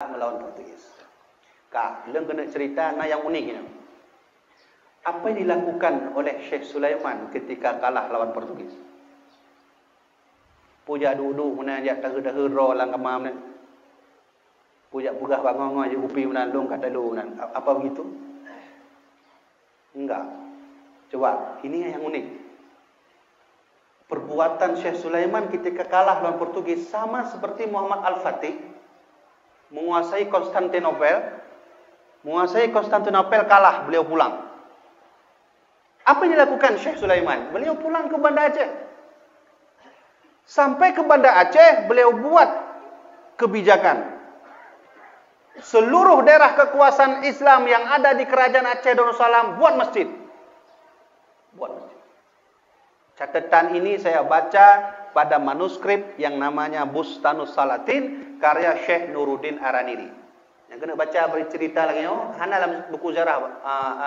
melawan Portugis. Leng kena cerita yang unik ini. Apa yang dilakukan oleh Syekh Sulaiman ketika kalah lawan Portugis? Puja duduk mana dia tahu ro lang kamam ni. Puja pugah bangongo je upi mana long kata lu nan. Apa begitu? Enggak. Coba, ini yang unik. Perbuatan Syekh Sulaiman ketika kalah lawan Portugis sama seperti Muhammad Al-Fatih menguasai Konstantinopel. Menguasai Konstantinopel kalah, beliau pulang. Apa yang dilakukan Syekh Sulaiman? Beliau pulang ke Banda Aceh. Sampai ke Banda Aceh, beliau buat kebijakan. Seluruh daerah kekuasaan Islam yang ada di kerajaan Aceh Darussalam buat masjid. Buat masjid. Catatan ini saya baca pada manuskrip yang namanya Bustanus Salatin karya Syekh Nuruddin Araniri. Yang kena baca bercerita lagi hana dalam buku sejarah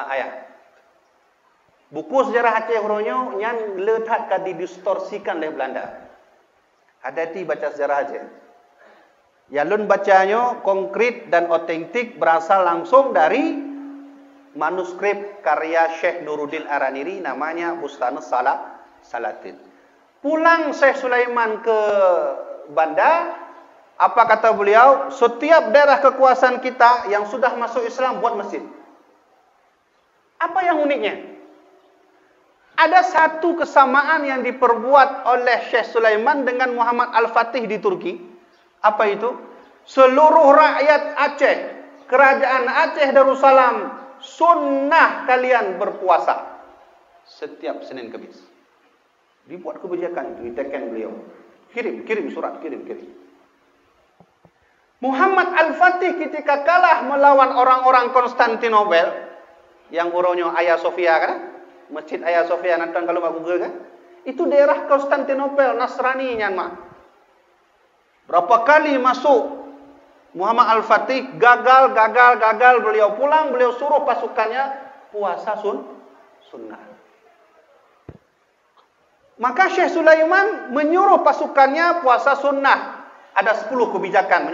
ayat. Buku sejarah Aceh hurufnya yang letak didistorsikan oleh Belanda. Hati-hati baca sejarah Aceh. Yang lun bacanya konkret dan otentik berasal langsung dari manuskrip karya Syekh Nuruddin Araniri namanya Bustanus Salatin. Pulang Syekh Sulaiman ke Banda, apa kata beliau? Setiap daerah kekuasaan kita yang sudah masuk Islam buat masjid. Apa yang uniknya? Ada satu kesamaan yang diperbuat oleh Syekh Sulaiman dengan Muhammad Al-Fatih di Turki. Apa itu? Seluruh rakyat Aceh, kerajaan Aceh Darussalam, sunnah kalian berpuasa setiap Senin Khamis. Dibuat kebijakan itu, ditekan beliau. Kirim surat, kirim. Muhammad Al-Fatih ketika kalah melawan orang-orang Konstantinopel, yang urunnya Hagia Sophia kan? Masjid Hagia Sophia nonton kalau mak Google kan? Itu daerah Konstantinopel Nasrani nyanma. Berapa kali masuk Muhammad Al-Fatih gagal beliau pulang, beliau suruh pasukannya puasa sunnah. Maka Syekh Sulaiman menyuruh pasukannya puasa sunnah. Ada 10 kebijakan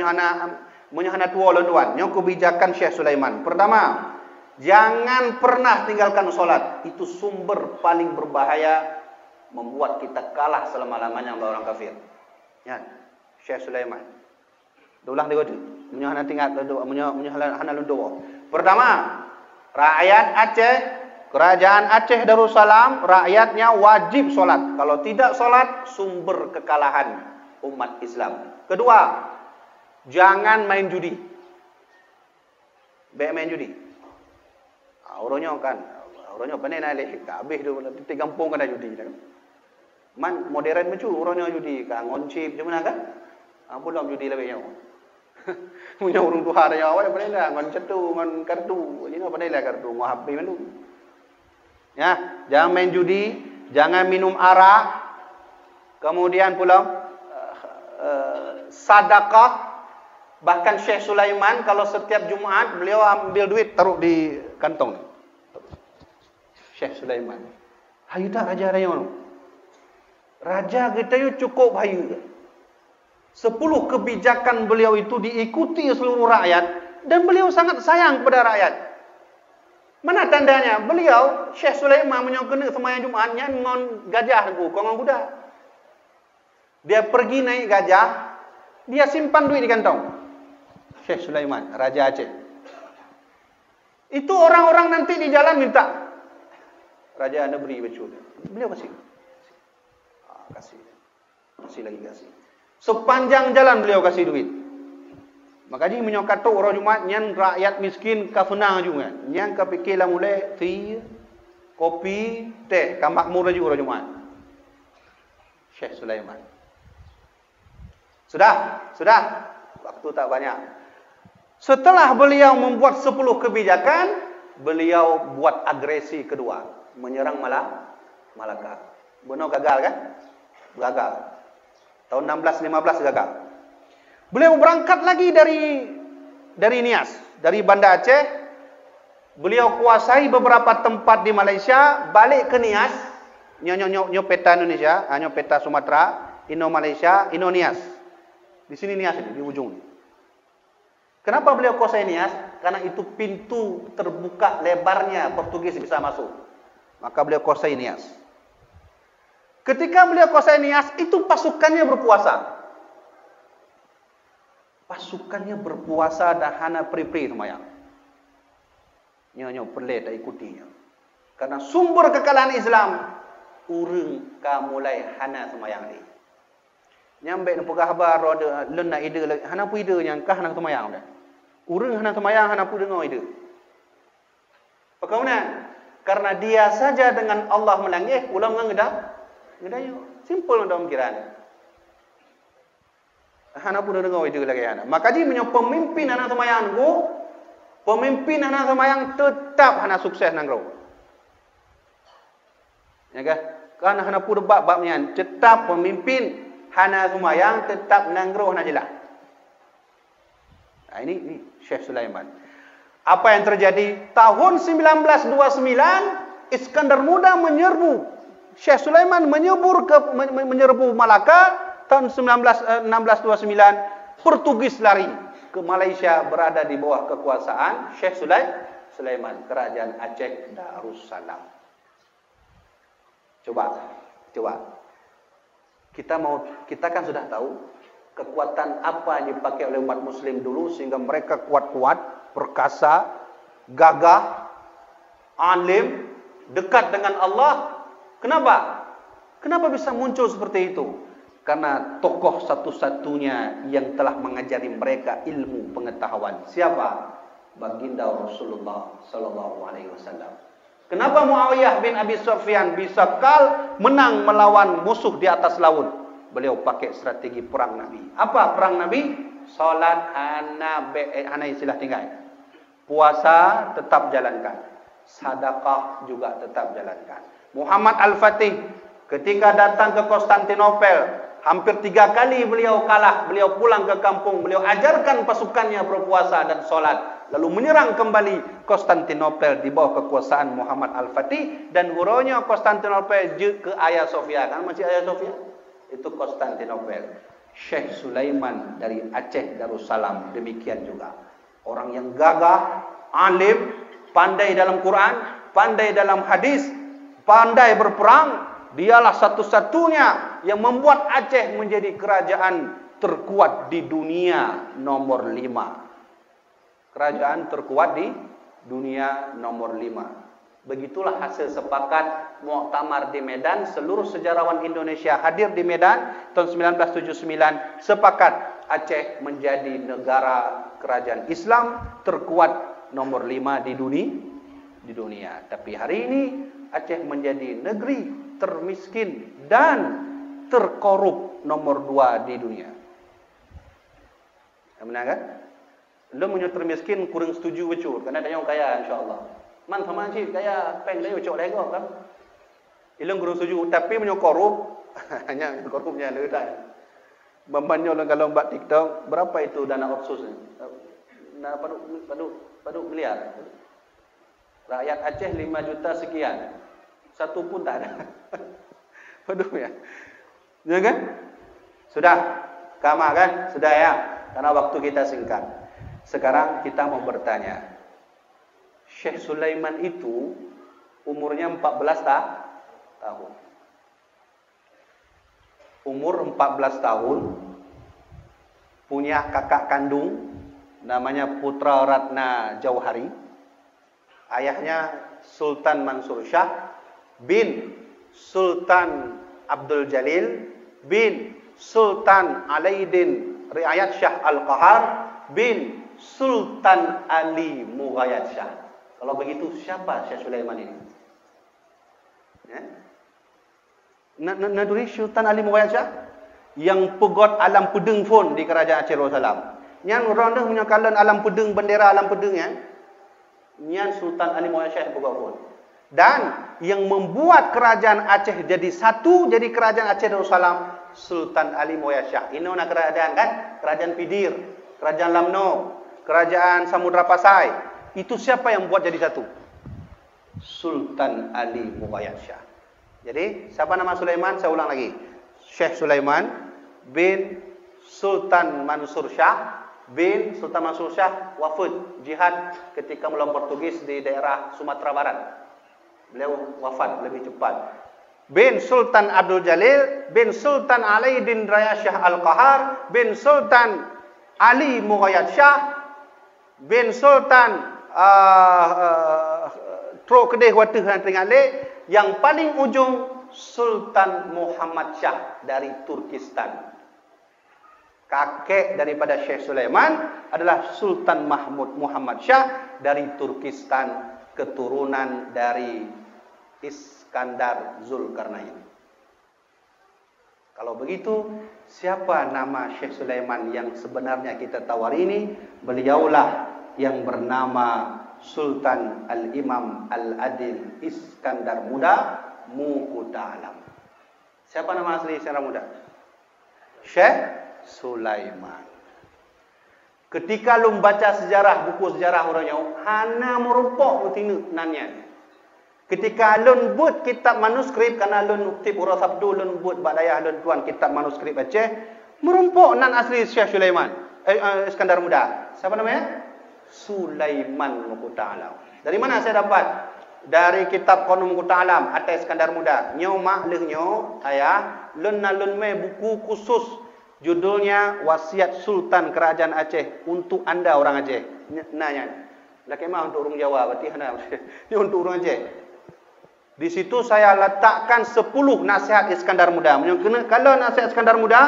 menyuhana tua lenduan. Yang kebijakan Syekh Sulaiman. Pertama, jangan pernah tinggalkan solat. Itu sumber paling berbahaya membuat kita kalah selama-lamanya dengan orang kafir. Ya, Syekh Sulaiman. Ulang dia tu. Menyuhana tinggal menyuhana lenduan. Pertama, rakyat Aceh, kerajaan Aceh Darussalam, rakyatnya wajib solat. Kalau tidak solat, sumber kekalahan umat Islam. Kedua, jangan main judi. Main judi. Orangnya pandai nak leh, habis tu di kampung kena judi kan. Man modern macam orangnya judi kan ngoncip macam mana kan? Belum judi lebihnya. Punya urung Tuhan dia awak pandai lah ngon cetu ngon kartu. Ini pandai lah kartu mau HP mana. Ya, jangan main judi, jangan minum arak. Kemudian pula sedekah. Bahkan Syekh Sulaiman kalau setiap Jumaat beliau ambil duit taruh di kantong. Syekh Sulaiman. Hayu tak raja raya. Raja kita itu cukup hayu. 10 kebijakan beliau itu diikuti seluruh rakyat dan beliau sangat sayang kepada rakyat. Mana tandanya? Beliau Syekh Sulaiman menyokong sembahyang Jumaatnya ngon gajah ku, kongon kuda. Dia pergi naik gajah, dia simpan duit di kantong. Syekh Sulaiman, Raja Aceh. Itu orang-orang nanti di jalan minta. Raja anda beri baju. Beliau kasih. Kasih lagi. Sepanjang jalan beliau kasih duit. Makanya menyokat tu orang Jumaat yang rakyat miskin kafunang juga. Yang kepikir lah mulai tea, kopi, teh, kamakmur juga orang Jumaat. Syekh Sulaiman. Sudah. Waktu tak banyak. Setelah beliau membuat 10 kebijakan, beliau buat agresi kedua, menyerang Malaka. Benar gagal kan? Gagal. Tahun 1615 gagal. Beliau berangkat lagi dari Nias, dari Banda Aceh. Beliau kuasai beberapa tempat di Malaysia, balik ke Nias, nyo peta Indonesia, nyo peta Sumatera, Indo Malaysia, Indo Nias. Di sini Nias ini, di ujung. Kenapa beliau kuasai Nias? Karena itu pintu terbuka lebarnya Portugis bisa masuk. Maka beliau kuasai Nias. Ketika beliau kuasai Nias, itu pasukannya berpuasa. Pasukannya berpuasa dan hana pri-pri semayang. Nyonya perle tak ikutinya. Karena sumber kekalahan Islam, urang ka mulai hana semayang ni. Nyambe na pegah habar roda lena ide hana pu ide yang kah hana semayang dah. Urang hana semayang hana pu dengar ide. Bagaimana? Karena dia saja dengan Allah melangih, ulang ngedah. Ngedayo. Simple dalam kiraan. Hana pun dengar itu lagi hana. Maka dia punya pemimpin hana semayang go, pemimpin hana semayang tetap hana sukses nanggro. Ya kan? Karena hana pun bab-babnya tetap pemimpin hana semayang tetap nanggro hana jelas. Nah, ini Syekh Sulaiman. Apa yang terjadi? Tahun 1929 Iskandar Muda menyerbu. Syekh Sulaiman menyerbu Malaka. Tahun 1629 Portugis lari ke Malaysia, berada di bawah kekuasaan Syekh Sulaiman, kerajaan Aceh Darussalam. Coba. Kita kan sudah tahu kekuatan apa yang dipakai oleh umat muslim dulu sehingga mereka kuat-kuat, perkasa, gagah, alim, dekat dengan Allah. Kenapa bisa muncul seperti itu? Karena tokoh satu-satunya yang telah mengajari mereka ilmu pengetahuan. Siapa? Baginda Rasulullah sallallahu alaihi wasallam. Kenapa Muawiyah bin Abi Sufyan bisa menang melawan musuh di atas laut? Beliau pakai strategi perang Nabi. Apa perang Nabi? Salat hana istilah tinggal. Puasa tetap jalankan. Sedekah juga tetap jalankan. Muhammad Al-Fatih ketika datang ke Konstantinopel, hampir 3 kali beliau kalah. Beliau pulang ke kampung. Beliau ajarkan pasukannya berpuasa dan solat. Lalu menyerang kembali Konstantinopel di bawah kekuasaan Muhammad Al-Fatih. Dan hurunya Konstantinopel ke Hagia Sophia. Kan masih Hagia Sophia? Itu Konstantinopel. Syekh Sulaiman dari Aceh Darussalam. Demikian juga. Orang yang gagah, alim, pandai dalam Quran, pandai dalam hadis, pandai berperang. Dialah satu-satunya yang membuat Aceh menjadi kerajaan terkuat di dunia nomor 5. Kerajaan terkuat di dunia nomor 5. Begitulah hasil sepakat Muktamar di Medan. Seluruh sejarawan Indonesia hadir di Medan tahun 1979. Sepakat Aceh menjadi negara kerajaan Islam terkuat nomor 5 di dunia. Tapi hari ini Aceh menjadi negeri termiskin dan terkorup nomor 2 di dunia. Benar kan? Lo punya termiskin kurang setuju betul, karena ada yang kaya insya-Allah. Man sama sih kaya peng dia ucok lego kan. Ilung kurang setuju, tapi punya korup hanya korupnya ledah. Bambanyo kalau buat TikTok, berapa itu dana otsus? Nah, padu miliar. Rakyat Aceh 5 juta sekian. Satu pun tak ada. Waduh ya. Ya kan? Sudah. Kama kan? Sudah ya. Karena waktu kita singkat. Sekarang kita mau bertanya. Syekh Sulaiman itu umurnya 14 tahun. Umur 14 tahun. Punya kakak kandung. Namanya Putra Ratna Jauhari. Ayahnya Sultan Mansur Shah bin Sultan Abdul Jalil bin Sultan Alaiddin Riayat Shah Al-Qahar bin Sultan Ali Mughayat Shah. Kalau begitu siapa Syekh Sulaiman ini? Ya? Naduri Sultan Ali Mughayat Shah yang pegot alam pedeng pun di kerajaan Aceh Darussalam. Yang rondah punya kalan alam pedeng, bendera alam pedeng ya. Yang Sultan Ali Mughayat Shah pegot pun. Dan yang membuat kerajaan Aceh jadi satu, jadi kerajaan Aceh Darussalam, Sultan Ali Mughayat Shah. Ini nak kerajaan kan? Kerajaan Pidir, kerajaan Lamno, kerajaan Samudra Pasai. Itu siapa yang buat jadi satu? Sultan Ali Mughayat Shah. Jadi, siapa nama Sulaiman? Saya ulang lagi. Syekh Sulaiman bin Sultan Mansur Shah bin Sultan Mansur Shah wafat jihad ketika melawan Portugis di daerah Sumatera Barat. Beliau wafat lebih cepat. Bin Sultan Abdul Jalil bin Sultan Alaiddin Raya Shah Al-Qahar bin Sultan Ali Mughayat Shah bin Sultan Trok Kedih Watih dan Tringalek, yang paling ujung Sultan Muhammad Shah dari Turkistan. Kakek daripada Syekh Sulaiman adalah Sultan Mahmud Muhammad Shah dari Turkistan, keturunan dari Iskandar Zulkarnain. Kalau begitu, siapa nama Syekh Sulaiman yang sebenarnya kita tahu hari ini? Beliaulah yang bernama Sultan Al-Imam Al-Adil Iskandar Muda Muqta'alam. Siapa nama asli Iskandar Muda? Syekh Sulaiman. Ketika lu baca sejarah, buku sejarah orangnya, hana merupok mutina nanya. Ketika lun buat kitab manuskrip, karena lun tip urus sabdu lun buat badayah lun tuan kitab manuskrip Aceh, merumpok nan asli Syekh Sulaiman, Iskandar Muda. Siapa namanya? Sulaiman Muqta'alam. Dari mana saya dapat? Dari kitab Qanun Muqta'alam atas Iskandar Muda. Nyo mak lehnyo ayah lun nalun me buku khusus judulnya Wasiat Sultan Kerajaan Aceh untuk anda orang Aceh. Nanya. Lah kemah untuk orang Jawa berarti hana. Ini untuk orang Aceh. Di situ saya letakkan 10 nasihat Iskandar Muda. Kalau nasihat Iskandar Muda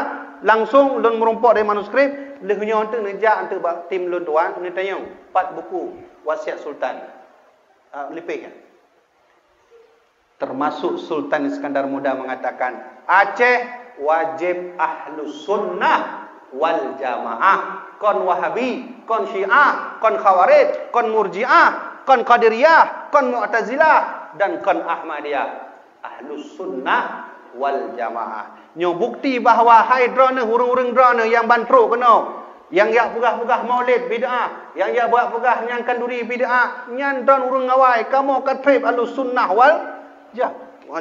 langsung lun merumpok dari manuskrip, lehnyo untuk nejak untuk tim lun tuan, ni tanya 4 buku Wasiat Sultan. Lipih kan. Termasuk Sultan Iskandar Muda mengatakan, Aceh wajib ahlus sunnah wal jamaah, kon wahabi, kon syiah, kon khawarij, kon murjiah, kon qadiriyah, kon mu'tazilah, dan kon ahmadiyah. Ahlus sunnah wal jamaah. Nyo bukti bahawa hai drone hurung-hurung drone yang bantro kena, yang ya pegah-pegah maulid bid'ah, yang ya buat pegah yang kanduri bid'ah, nyan don urung ngawai kamu katrib ahlus sunnah wal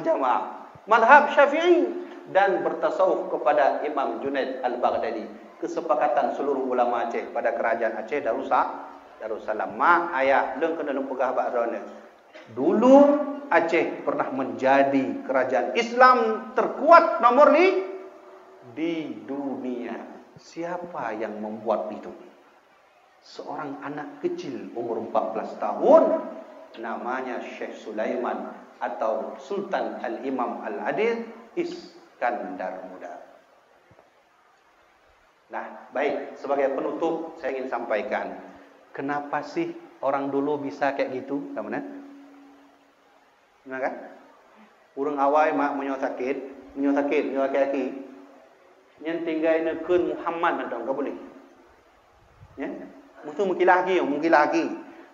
jamaah. Madhab Syafi'i dan bertasawuf kepada Imam Junaid Al-Baghdadi. Kesepakatan seluruh ulama Aceh pada kerajaan Aceh Darussalam. Mak ayah leng kena lempegah bak rona. Dulu Aceh pernah menjadi kerajaan Islam terkuat nomor di dunia. Siapa yang membuat itu? Seorang anak kecil umur 14 tahun, namanya Syekh Sulaiman atau Sultan Al-Imam Al-Adil Iskandar Muda. Nah, baik, sebagai penutup saya ingin sampaikan, kenapa sih orang dulu bisa kayak gitu? Kamu kan? Urang awal mak menyo sakit, menyo laki-laki. Yang tinggal nekeun Muhammad mentong ka boleh. Ya? Mutu mungkilah lagi.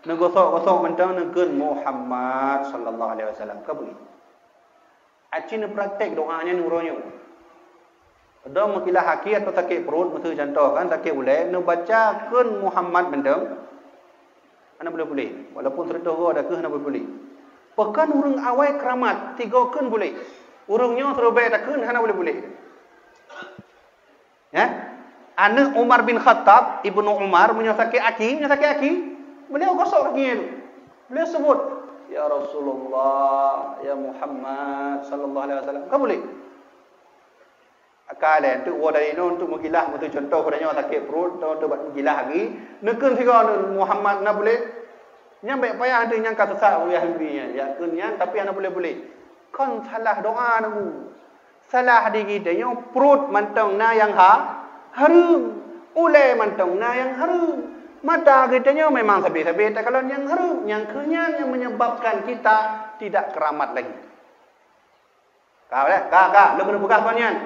Negosok-gosok mentong nekeun Muhammad sallallahu alaihi wasallam ka boleh. Acin praktek doanya nuronyo. Ada mungkilah haki atau sakit perut, mutu contoh kan sakit boleh, nu baca keun Muhammad mentong. Ana boleh. Walaupun serta ada ke ana boleh. Bahkan urang awal keramat 3 keun boleh. Urangnya terbaik tak keun ana boleh. Ya, anak Umar bin Khattab, Ibnu Umar menyakit aki, beliau gosok kakinya itu. Beliau sebut, ya Rasulullah, ya Muhammad sallallahu alaihi wasallam. Kau boleh? Akal itu wadai no untuk mengilah, untuk contoh padanya sakit perut, untuk buat mengilah lagi. Nekun tiga Muhammad na boleh. Nyampe payah ada yang kata sah oleh ahlinya, ya kunnya tapi ana boleh. Kon salah doa namu. Salah digi dia perut mantong na yang harum, ulai mantong na yang harum. Mata kitanya memang sabi-sabi, tak kalau yang harum, yang kenyang yang menyebabkan kita tidak keramat lagi. Kak, lu kena bekas panjang.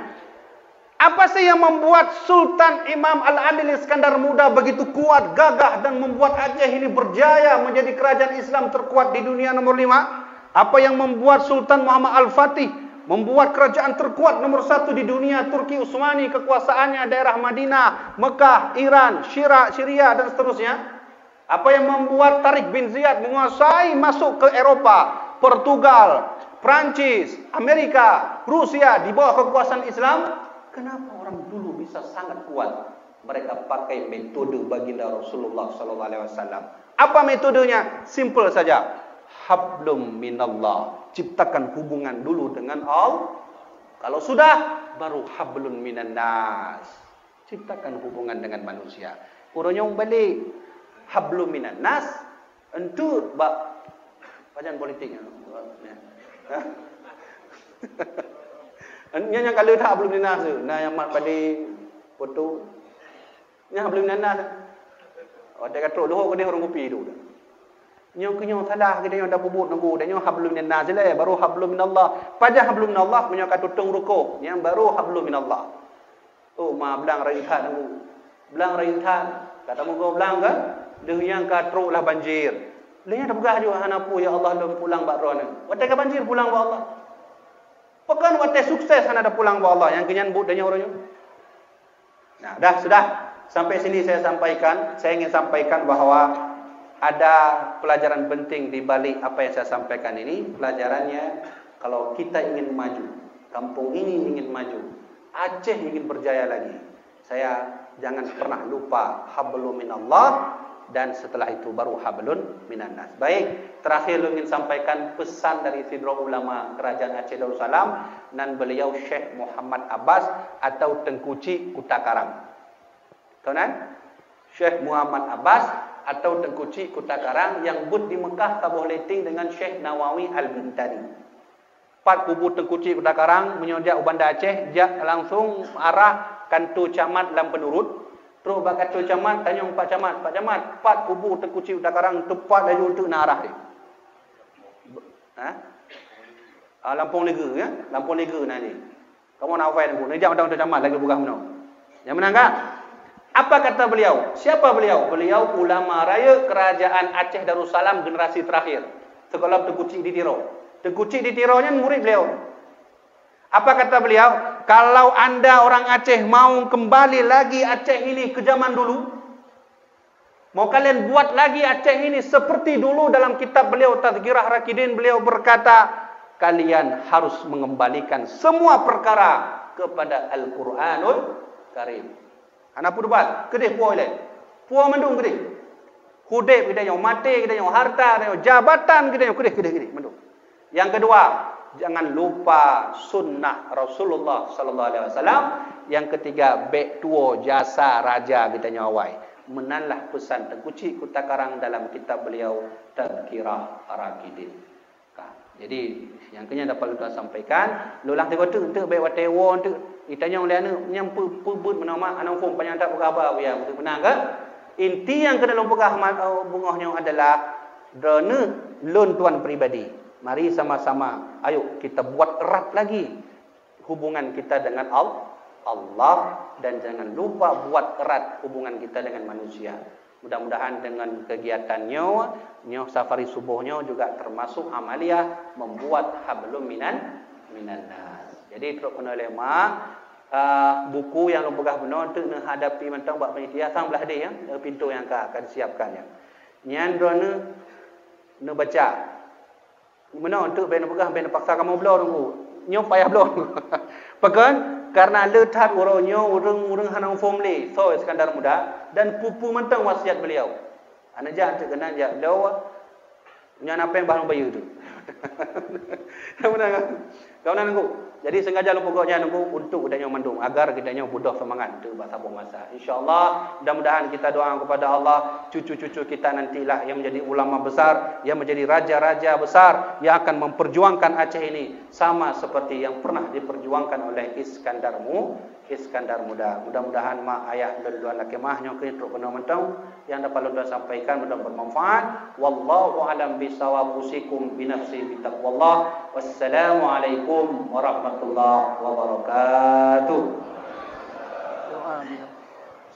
Apa sih yang membuat Sultan Imam Al-Adil Iskandar Muda begitu kuat, gagah dan membuat Aceh ini berjaya menjadi kerajaan Islam terkuat di dunia nomor 5? Apa yang membuat Sultan Muhammad Al-Fatih membuat kerajaan terkuat nomor 1 di dunia, Turki Utsmani, kekuasaannya daerah Madinah, Mekah, Iran, Syria dan seterusnya? Apa yang membuat Tariq bin Ziyad menguasai masuk ke Eropah, Portugal, Prancis, Amerika, Rusia di bawah kekuasaan Islam? Kenapa orang dulu bisa sangat kuat Mereka pakai metode baginda Rasulullah sallallahu alaihi wasallam. Apa metodenya? Simple saja. Hablum minallah. Ciptakan hubungan dulu dengan Allah. Kalau sudah, baru hablun minan nas. Ciptakan hubungan dengan manusia. Urangnya balik hablum minan nas. Entu bagian politiknya. Yang kalau tak hablum minan nas tu, nah yang mat balik foto. Nya hablum minan nas. Ada kata doh ke dia orang kopi tu. Nyong kenyong salah kita yang dah pubut nunggu dan nyong hablum minan nas lah baru hablum minallah. Pada hablum minallah punya kata tutung ruko yang baru hablum minallah. Oh ma belang raithan nunggu. Belang raithan kata muka belang ke dia yang katro lah banjir. Lenya dah begah juga hanapu ya Allah lem pulang bak rona. Watai ka banjir pulang ba Allah. Pekan watai sukses hana dah pulang ba Allah yang kenyan but dan orangnya. Nah, dah sudah. Sampai sini saya ingin sampaikan bahawa ada pelajaran penting di balik apa yang saya sampaikan ini. Pelajarannya, kalau kita ingin maju, kampung ini ingin maju, Aceh ingin berjaya lagi, saya jangan pernah lupa hablum minallah, dan setelah itu baru hablun minan nas. Baik, terakhir ingin sampaikan pesan dari sidra ulama Kerajaan Aceh Darussalam dan beliau Syekh Muhammad Abbas atau Tengkuci Kutakarang. Tuan-tuan, Syekh Muhammad Abbas atau Tengkuci Kutakarang yang but di Mekah tabuh leting dengan Syekh Nawawi Al-Bintani. 4 kubu Tengkuci Kutakarang menyojak Ubanda Aceh, jak langsung arah kantor camat dalam penurut. Terus bak kantor camat tanya Pak Camat, Pak Camat, 4 kubu Tengkuci Kutakarang tepat laju untuk nak arah dia. Lampung Lega ya, Lampung Lega nanti. Kamu nak hafal ni, ni jam kantor camat lagi bukan mana. Yang menang tak? Apa kata beliau? Siapa beliau? Beliau ulama raya Kerajaan Aceh Darussalam generasi terakhir. Sekolah Tengkuci di Tiro. Tengkuci di Tironya murid beliau. Apa kata beliau? Kalau anda orang Aceh mau kembali lagi Aceh ini ke zaman dulu, mau kalian buat lagi Aceh ini seperti dulu, dalam kitab beliau Tazkirah Rakidin beliau berkata, kalian harus mengembalikan semua perkara kepada Al-Quranul Karim. Anak pun buat kedih puan lain. Puan mendung kedih. Hudib kita yang mati, kita yang harta, kita yang jabatan, kita yang kedih mendung. Yang kedua, jangan lupa sunnah Rasulullah sallallahu alaihi wasallam. Yang ketiga, baik tua jasa raja kita nyawai. Menanlah pesan Tengkuci Kutakarang dalam kitab beliau Tazkirah Rakidin. Jadi yang kena dapat kita sampaikan, lulang tengok tu baik watai won tu. Itanya oleh anu nyam pubut menama anang fong panjang tak berapa ya betul benar ke? Inti yang kena lumpukah bungahnya adalah drone lon tuan pribadi. Mari sama-sama ayo kita buat erat lagi hubungan kita dengan Allah, dan jangan lupa buat erat hubungan kita dengan manusia. Mudah-mudahan dengan kegiatannya, safari subuhnya juga termasuk amaliyah membuat hablum minan nas. Jadi teruk kena lema buku yang lumpukah benar untuk menghadapi mentang buat penitia sang belah dia ya, pintu yang akan disiapkannya. Nyan drone ne baca. Mana untuk ben lumpukah ben paksa kamu belah tunggu. Nyo payah belah. Pekan karena letat orangnya urang hanang formule so Iskandar Muda dan pupu mentang wasiat beliau. Ana jangan terkena je beliau nya apa yang bahan bayu tu. Kau nak nunggu. Jadi sengaja lupa koknya nunggu untuk udahnya mendung agar kitanya budak semangat untuk sabar masa. Insya-Allah mudah-mudahan kita doa kepada Allah cucu-cucu kita nantilah yang menjadi ulama besar, yang menjadi raja-raja besar yang akan memperjuangkan Aceh ini sama seperti yang pernah diperjuangkan oleh Iskandar Muda. Mudah-mudahan mak ayah dan laki mahnya ke teruk kena mentang yang dapat ludah sampaikan mudah bermanfaat. Wallahu alam bisawab, usikum binafsi bitaqwallah. Wassalamualaikum warahmatullahi wabarakatuh.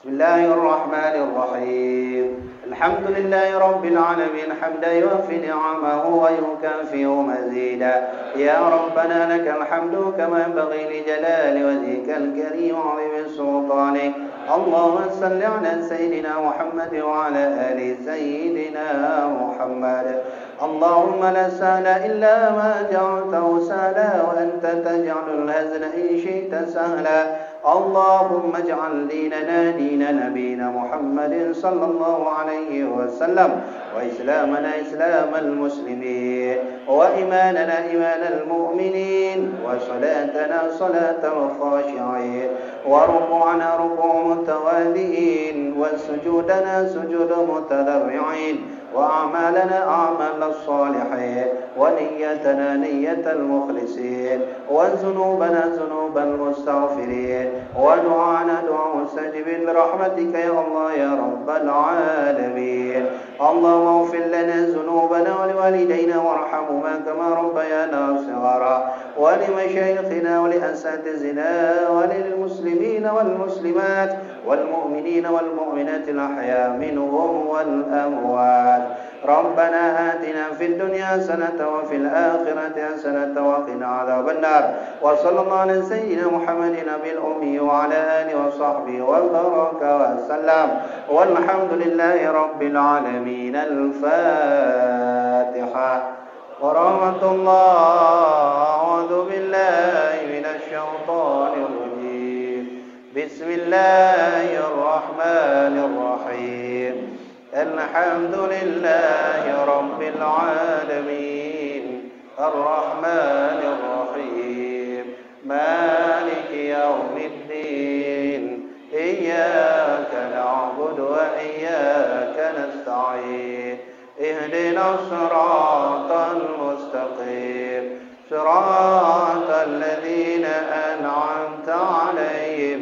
Bismillahirrahmanirrahim. Alhamdulillahi rabbil alamin hamdan yuwaffi ni'amahu wa yukafi'u mazida. Ya Rabbana lakal hamdu kama yanbaghi li jalali wajhikal karim wa 'azimi sultanik. Allahumma salli ala sayyidina Muhammad wa ala ali sayyidina Muhammad. Allahumma la sahla illa ma ja'altahu sahla wa anta taj'alul hazna in syi'ta sahla. اللهم اجعل ديننا دين نبينا محمد صلى الله عليه وسلم، وإسلامنا إسلام المسلمين، وإيماننا إيمان المؤمنين، وصلاتنا صلاة الخاشعين، وركوعنا ركوع متواضعين، وسجودنا سجود متضرعين، وأعمالنا أعمال الصالحين، ونيتنا نية المخلصين، وذنوبنا ذنوب المستغفرين، ودعانا دعاء مستجب برحمتك يا الله يا رب العالمين. اللهم اغفر لنا ذنوبنا ولوالدينا وارحمهما كما ربيانا صغارا، ولمشايخنا ولأساتذتنا وللمسلمين والمسلمات والمؤمنين والمؤمنات الأحياء منهم والأموات. ربنا آتنا في الدنيا حسنة وفي الآخرة حسنة وقنا عذاب النار. وصلى الله على سيدنا محمد نبي الأمي وعلى آله وصحبه وبارك وسلم، والحمد لله رب العالمين. الفاتحة. ورحمة الله. أعوذ بالله من الشيطان الرجيم. بسم الله الرحمن الرحيم. الحمد لله رب العالمين، الرحمن الرحيم، مالك يوم الدين، إياك نعبد وإياك نستعين، اهدنا الصراط المستقيم، صراط الذين أنعمت عليهم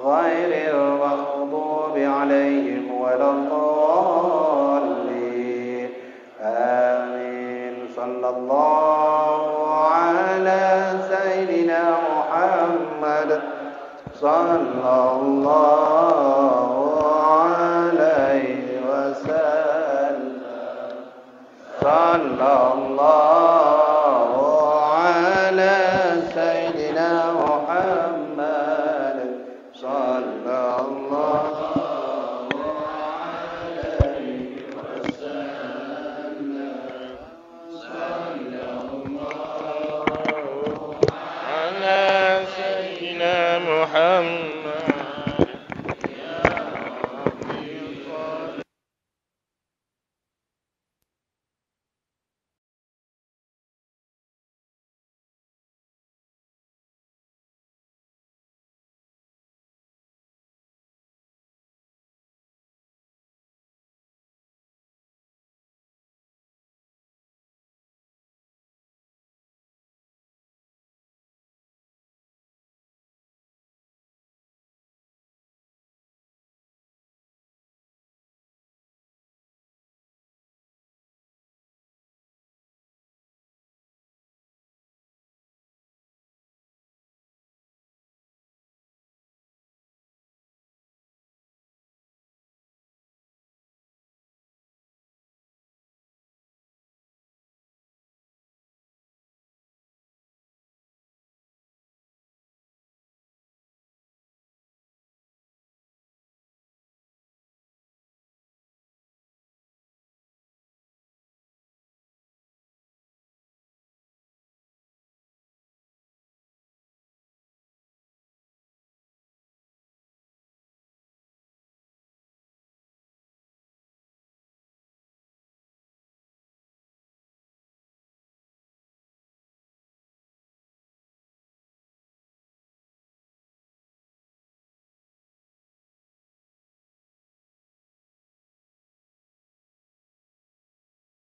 غير المغضوب عليهم ولا الضالين. آمين. صلى الله على سيدنا محمد صلى الله عليه وسلم. صلى الله